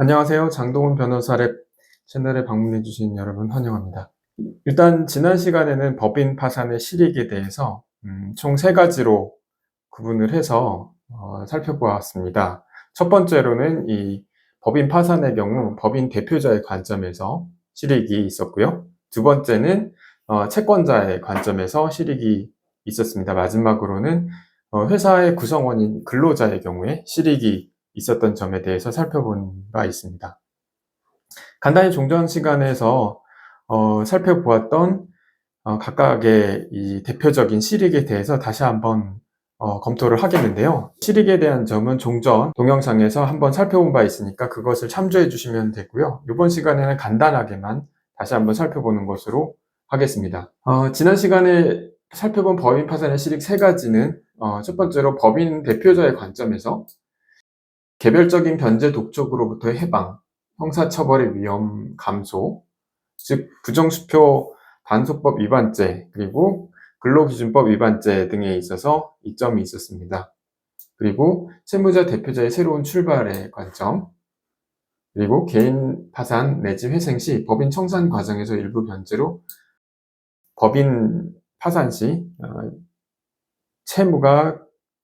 안녕하세요. 장동훈 변호사 랩 채널에 방문해주신 여러분 환영합니다. 일단 지난 시간에는 법인 파산의 실익에 대해서 총 3가지로 구분을 해서 살펴보았습니다. 첫 번째로는 이 법인 파산의 경우 법인 대표자의 관점에서 실익이 있었고요. 두 번째는 채권자의 관점에서 실익이 있었습니다. 마지막으로는 회사의 구성원인 근로자의 경우에 실익이 있었던 점에 대해서 살펴본 바 있습니다. 간단히 종전 시간에서 살펴보았던 각각의 이 대표적인 실익에 대해서 다시 한번 검토를 하겠는데요. 실익에 대한 점은 종전 동영상에서 한번 살펴본 바 있으니까 그것을 참조해 주시면 되고요. 이번 시간에는 간단하게만 다시 한번 살펴보는 것으로 하겠습니다. 지난 시간에 살펴본 법인 파산의 실익 3가지는 첫 번째로 법인 대표자의 관점에서 개별적인 변제 독촉으로부터의 해방, 형사처벌의 위험 감소, 즉 부정수표 단속법 위반죄, 그리고 근로기준법 위반죄 등에 있어서 이점이 있었습니다. 그리고 채무자 대표자의 새로운 출발의 관점, 그리고 개인 파산 내지 회생 시 법인 청산 과정에서 일부 변제로 법인 파산 시 채무가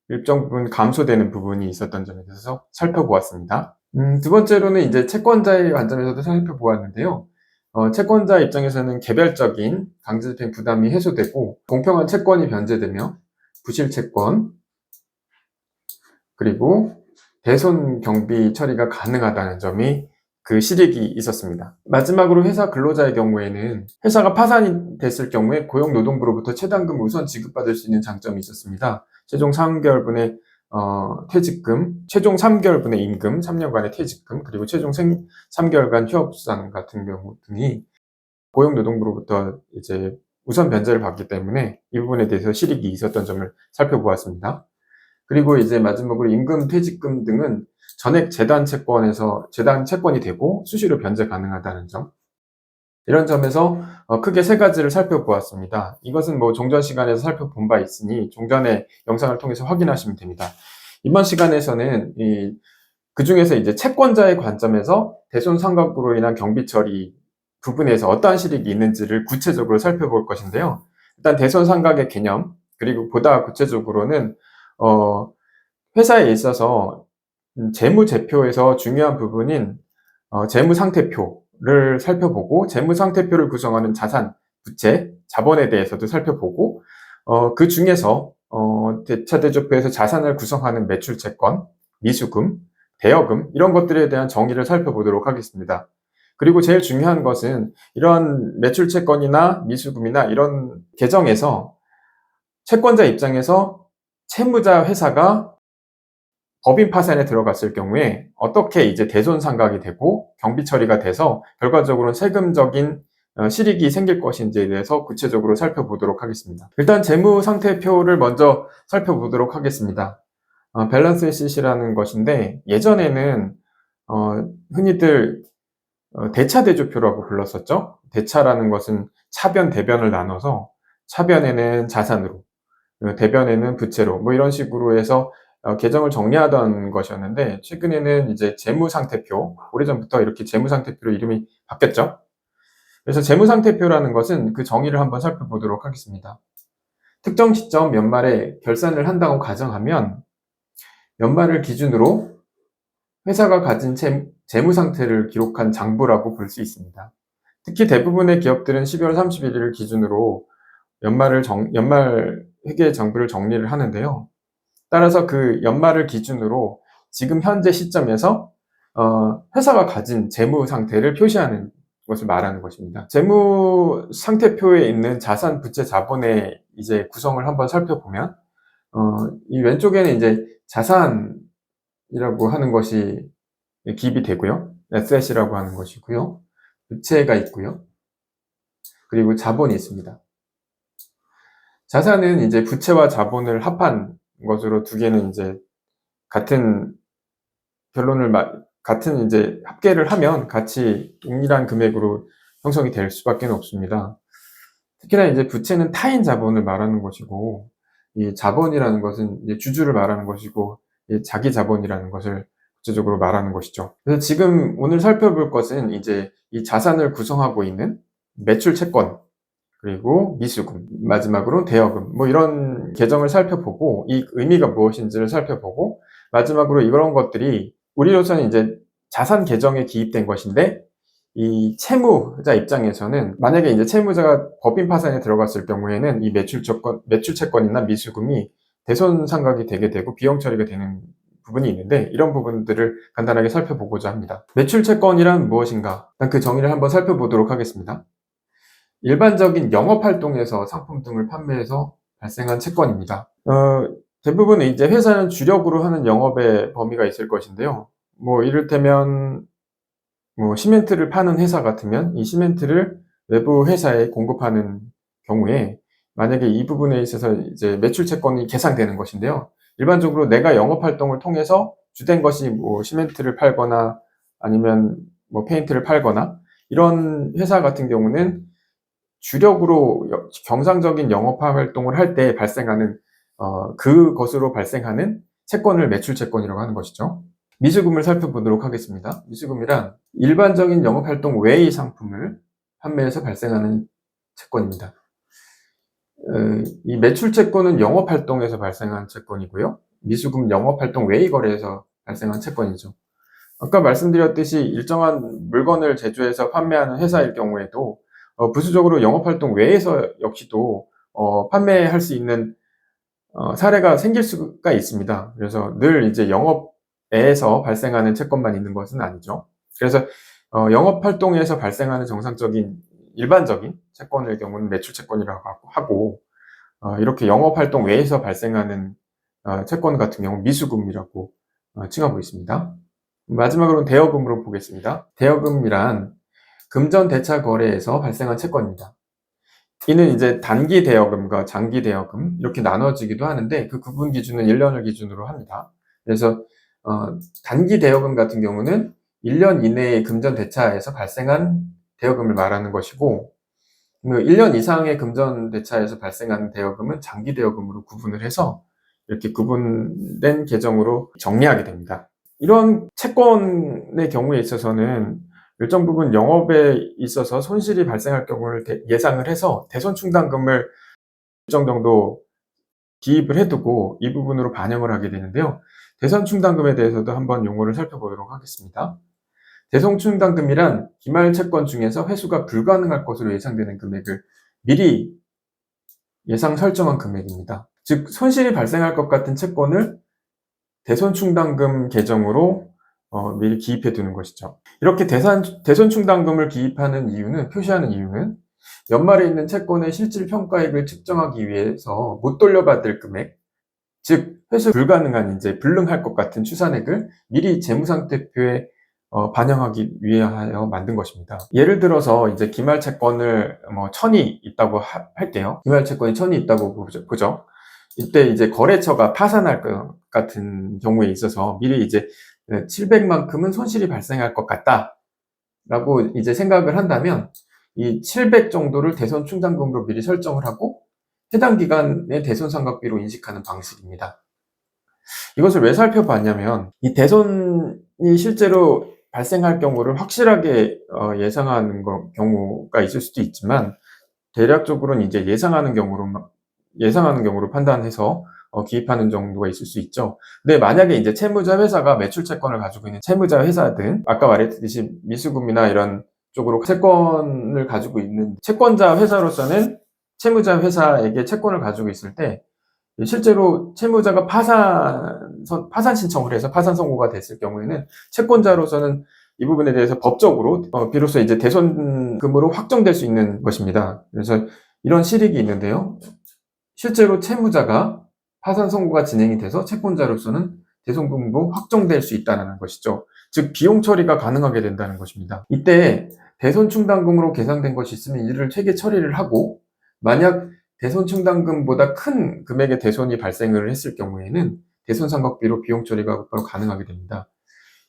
일정 부분 감소되는 부분이 있었던 점에 대해서 살펴보았습니다. 두 번째로는 이제 채권자의 관점에서도 살펴보았는데요. 채권자 입장에서는 개별적인 강제집행 부담이 해소되고 공평한 채권이 변제되며 부실 채권 그리고 대손 경비 처리가 가능하다는 점이 그 실익이 있었습니다. 마지막으로 회사 근로자의 경우에는 회사가 파산이 됐을 경우에 고용노동부로부터 채당금 우선 지급받을 수 있는 장점이 있었습니다. 최종 3개월분의 퇴직금, 최종 3개월분의 임금, 3년간의 퇴직금, 그리고 최종 3개월간 휴업수당 같은 경우 등이 고용노동부로부터 이제 우선 변제를 받기 때문에 이 부분에 대해서 실익이 있었던 점을 살펴보았습니다. 그리고 이제 마지막으로 임금, 퇴직금 등은 전액 재단 채권이 되고 수시로 변제 가능하다는 점. 이런 점에서 크게 3가지를 살펴보았습니다. 이것은 뭐 종전 시간에서 살펴본 바 있으니 종전의 영상을 통해서 확인하시면 됩니다. 이번 시간에서는 그 중에서 이제 채권자의 관점에서 대손 상각으로 인한 경비 처리 부분에서 어떠한 실익이 있는지를 구체적으로 살펴볼 것인데요. 일단 대손 상각의 개념, 그리고 보다 구체적으로는 회사에 있어서 재무제표에서 중요한 부분인 재무상태표를 살펴보고 재무상태표를 구성하는 자산, 부채, 자본에 대해서도 살펴보고 그 중에서 대차대조표에서 자산을 구성하는 매출채권, 미수금, 대여금 이런 것들에 대한 정의를 살펴보도록 하겠습니다. 그리고 제일 중요한 것은 이런 매출채권이나 미수금이나 이런 계정에서 채권자 입장에서 채무자 회사가 법인 파산에 들어갔을 경우에 어떻게 이제 대손 상각이 되고 경비 처리가 돼서 결과적으로는 세금적인 실익이 생길 것인지에 대해서 구체적으로 살펴보도록 하겠습니다. 일단 재무 상태표를 먼저 살펴보도록 하겠습니다. 밸런스 시트라는 것인데 예전에는 흔히들 대차대조표라고 불렀었죠. 대차라는 것은 차변, 대변을 나눠서 차변에는 자산으로, 대변에는 부채로 뭐 이런 식으로 해서 계정을 정리하던 것이었는데 최근에는 이제 재무상태표, 오래전부터 이렇게 재무상태표로 이름이 바뀌었죠. 그래서 재무상태표라는 것은 그 정의를 한번 살펴보도록 하겠습니다. 특정 시점 연말에 결산을 한다고 가정하면 연말을 기준으로 회사가 가진 재무상태를 기록한 장부라고 볼 수 있습니다. 특히 대부분의 기업들은 12월 31일을 기준으로 연말 회계 장부를 정리를 하는데요. 따라서 그 연말을 기준으로 지금 현재 시점에서 회사가 가진 재무 상태를 표시하는 것을 말하는 것입니다. 재무 상태표에 있는 자산, 부채, 자본의 이제 구성을 한번 살펴보면 이 왼쪽에는 이제 자산이라고 하는 것이 기입이 되고요. 에셋이라고 하는 것이고요. 부채가 있고요. 그리고 자본이 있습니다. 자산은 이제 부채와 자본을 합한 것으로 두 개는 이제 같은 이제 합계를 하면 같이 동일한 금액으로 형성이 될 수밖에 없습니다. 특히나 이제 부채는 타인 자본을 말하는 것이고, 이 자본이라는 것은 이제 주주를 말하는 것이고, 자기 자본이라는 것을 구체적으로 말하는 것이죠. 그래서 지금 오늘 살펴볼 것은 이제 이 자산을 구성하고 있는 매출 채권, 그리고 미수금, 마지막으로 대여금, 뭐 이런 계정을 살펴보고 이 의미가 무엇인지를 살펴보고, 마지막으로 이런 것들이 우리로서는 이제 자산 계정에 기입된 것인데, 이 채무자 입장에서는 만약에 이제 채무자가 법인 파산에 들어갔을 경우에는 이 매출 채권이나 미수금이 대손 상각이 되게 되고 비용 처리가 되는 부분이 있는데, 이런 부분들을 간단하게 살펴보고자 합니다. 매출 채권이란 무엇인가? 일단 그 정의를 한번 살펴보도록 하겠습니다. 일반적인 영업활동에서 상품 등을 판매해서 발생한 채권입니다. 대부분 이제 회사는 주력으로 하는 영업의 범위가 있을 것인데요. 뭐 이를테면 뭐 시멘트를 파는 회사 같으면 이 시멘트를 외부 회사에 공급하는 경우에 만약에 이 부분에 있어서 이제 매출 채권이 계상되는 것인데요. 일반적으로 내가 영업활동을 통해서 주된 것이 뭐 시멘트를 팔거나 아니면 뭐 페인트를 팔거나 이런 회사 같은 경우는 주력으로 경상적인 영업 활동을 할 때 발생하는 그것으로 발생하는 채권을 매출 채권이라고 하는 것이죠. 미수금을 살펴보도록 하겠습니다. 미수금이란 일반적인 영업 활동 외의 상품을 판매해서 발생하는 채권입니다. 이 매출 채권은 영업 활동에서 발생한 채권이고요. 미수금 영업 활동 외의 거래에서 발생한 채권이죠. 아까 말씀드렸듯이 일정한 물건을 제조해서 판매하는 회사일 경우에도 부수적으로 영업활동 외에서 역시도 판매할 수 있는 사례가 생길 수가 있습니다. 그래서 늘 이제 영업에서 발생하는 채권만 있는 것은 아니죠. 그래서 영업활동에서 발생하는 정상적인 일반적인 채권의 경우는 매출채권이라고 하고, 이렇게 영업활동 외에서 발생하는 채권 같은 경우는 미수금이라고 칭하고 있습니다. 마지막으로는 대여금으로 보겠습니다. 대여금이란 금전 대차 거래에서 발생한 채권입니다. 이는 이제 단기 대여금과 장기 대여금 이렇게 나눠지기도 하는데 그 구분 기준은 1년을 기준으로 합니다. 그래서 단기 대여금 같은 경우는 1년 이내의 금전 대차에서 발생한 대여금을 말하는 것이고, 1년 이상의 금전 대차에서 발생하는 대여금은 장기 대여금으로 구분을 해서 이렇게 구분된 계정으로 정리하게 됩니다. 이런 채권의 경우에 있어서는 일정 부분 영업에 있어서 손실이 발생할 경우를 예상을 해서 대손 충당금을 일정 정도 기입을 해두고 이 부분으로 반영을 하게 되는데요. 대손 충당금에 대해서도 한번 용어를 살펴보도록 하겠습니다. 대손 충당금이란 기말 채권 중에서 회수가 불가능할 것으로 예상되는 금액을 미리 예상 설정한 금액입니다. 즉 손실이 발생할 것 같은 채권을 대손 충당금 계정으로 미리 기입해 두는 것이죠. 이렇게 대손 충당금을 표시하는 이유는 연말에 있는 채권의 실질 평가액을 측정하기 위해서 못 돌려받을 금액, 즉 회수 불가능한 이제 불능할 것 같은 추산액을 미리 재무상태표에 반영하기 위하여 만든 것입니다. 예를 들어서 이제 기말 채권을 1000이 있다고 할게요. 기말 채권이 1000이 있다고 보죠. 이때 이제 거래처가 파산할 것 같은 경우에 있어서 미리 이제 700만큼은 손실이 발생할 것 같다 라고 이제 생각을 한다면 이 700 정도를 대손 충당금으로 미리 설정을 하고 해당 기간의 대손 상각비로 인식하는 방식입니다. 이것을 왜 살펴봤냐면 이 대손이 실제로 발생할 경우를 확실하게 예상하는 경우가 있을 수도 있지만 대략적으로는 이제 예상하는 경우로 판단해서 기입하는 정도가 있을 수 있죠. 근데 만약에 이제 채무자 회사가 매출 채권을 가지고 있는 채무자 회사든 아까 말했듯이 미수금이나 이런 쪽으로 채권을 가지고 있는 채권자 회사로서는 채무자 회사에게 채권을 가지고 있을 때 실제로 채무자가 파산 신청을 해서 파산 선고가 됐을 경우에는 채권자로서는 이 부분에 대해서 법적으로 비로소 이제 대손금으로 확정될 수 있는 것입니다. 그래서 이런 실익이 있는데요. 실제로 채무자가 파산 선고가 진행이 돼서 채권자로서는 대손금으로 확정될 수 있다는 것이죠. 즉 비용 처리가 가능하게 된다는 것입니다. 이때 대손 충당금으로 계상된 것이 있으면 이를 회계 처리를 하고, 만약 대손 충당금보다 큰 금액의 대손이 발생을 했을 경우에는 대손 상각비로 비용 처리가 바로 가능하게 됩니다.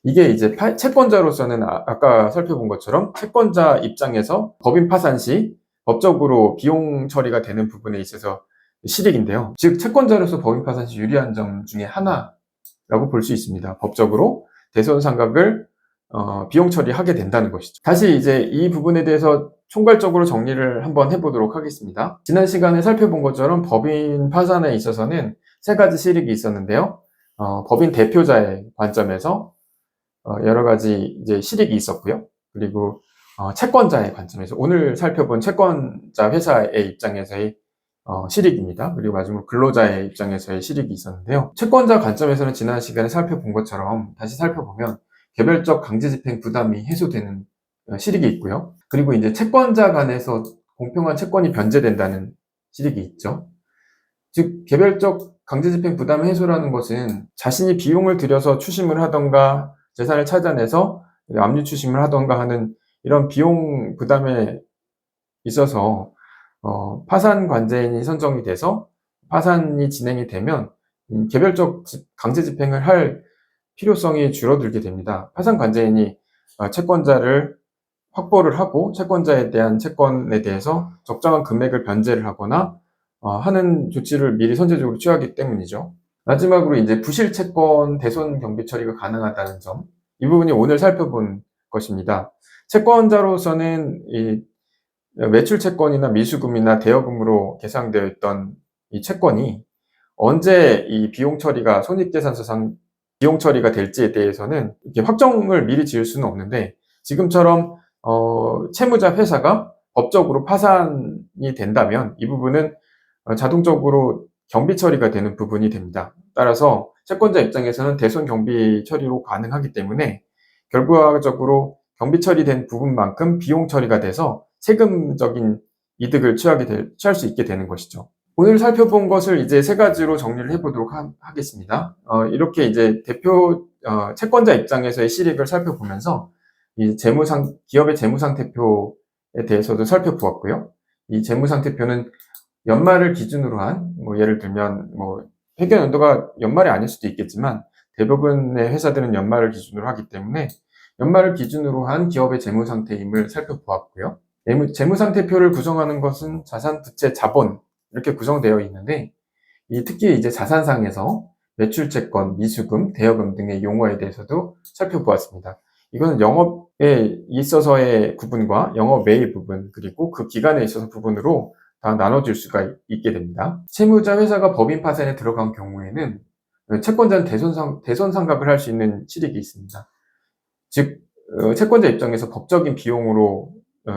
이게 이제 채권자로서는 아까 살펴본 것처럼 채권자 입장에서 법인 파산 시 법적으로 비용 처리가 되는 부분에 있어서 실익인데요. 즉 채권자로서 법인 파산 시 유리한 점 중에 하나라고 볼 수 있습니다. 법적으로 대손상각을 비용 처리하게 된다는 것이죠. 다시 이제 이 부분에 대해서 총괄적으로 정리를 한번 해보도록 하겠습니다. 지난 시간에 살펴본 것처럼 법인 파산에 있어서는 세 가지 실익이 있었는데요. 법인 대표자의 관점에서 여러 가지 이제 실익이 있었고요. 그리고 채권자의 관점에서 오늘 살펴본 채권자 회사의 입장에서의 실익입니다. 그리고 마지막으로 근로자의 입장에서의 실익이 있었는데요. 채권자 관점에서는 지난 시간에 살펴본 것처럼 다시 살펴보면 개별적 강제집행 부담이 해소되는 실익이 있고요. 그리고 이제 채권자 간에서 공평한 채권이 변제된다는 실익이 있죠. 즉 개별적 강제집행 부담 해소라는 것은 자신이 비용을 들여서 추심을 하던가 재산을 찾아내서 압류 추심을 하던가 하는 이런 비용 부담에 있어서 파산 관제인이 선정이 돼서 파산이 진행이 되면 개별적 강제 집행을 할 필요성이 줄어들게 됩니다. 파산 관제인이 채권자를 확보를 하고 채권자에 대한 채권에 대해서 적정한 금액을 변제를 하거나 하는 조치를 미리 선제적으로 취하기 때문이죠. 마지막으로 이제 부실 채권 대손 경비 처리가 가능하다는 점, 이 부분이 오늘 살펴본 것입니다. 채권자로서는 이 매출 채권이나 미수금이나 대여금으로 계상되어 있던 이 채권이 언제 이 비용 처리가 손익계산서상 비용 처리가 될지에 대해서는 이렇게 확정을 미리 지을 수는 없는데 지금처럼 채무자 회사가 법적으로 파산이 된다면 이 부분은 자동적으로 경비 처리가 되는 부분이 됩니다. 따라서 채권자 입장에서는 대손 경비 처리로 가능하기 때문에 결과적으로 경비 처리된 부분만큼 비용 처리가 돼서 세금적인 이득을 취할 수 있게 되는 것이죠. 오늘 살펴본 것을 이제 세 가지로 정리를 해보도록 하겠습니다. 이렇게 이제 채권자 입장에서의 실익을 살펴보면서 이 기업의 재무상태표에 대해서도 살펴보았고요. 이 재무상태표는 연말을 기준으로 한, 예를 들면, 회계 연도가 연말이 아닐 수도 있겠지만, 대부분의 회사들은 연말을 기준으로 하기 때문에, 연말을 기준으로 한 기업의 재무상태임을 살펴보았고요. 재무상태표를 구성하는 것은 자산, 부채, 자본, 이렇게 구성되어 있는데, 특히 이제 자산상에서 매출채권, 미수금, 대여금 등의 용어에 대해서도 살펴보았습니다. 이거는 영업에 있어서의 구분과 영업 외의 부분, 그리고 그 기간에 있어서 부분으로 다 나눠질 수가 있게 됩니다. 채무자 회사가 법인 파산에 들어간 경우에는 채권자는 대손상각을 할 수 있는 실익이 있습니다. 즉, 채권자 입장에서 법적인 비용으로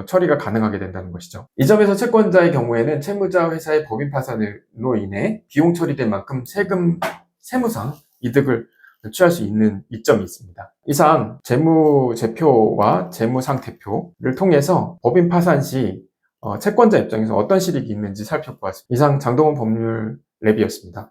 처리가 가능하게 된다는 것이죠. 이 점에서 채권자의 경우에는 채무자 회사의 법인 파산으로 인해 비용 처리된 만큼 세무상 이득을 취할 수 있는 이점이 있습니다. 이상 재무제표와 재무상태표를 통해서 법인 파산 시 채권자 입장에서 어떤 실익이 있는지 살펴보았습니다. 이상 장동원 법률 랩이었습니다.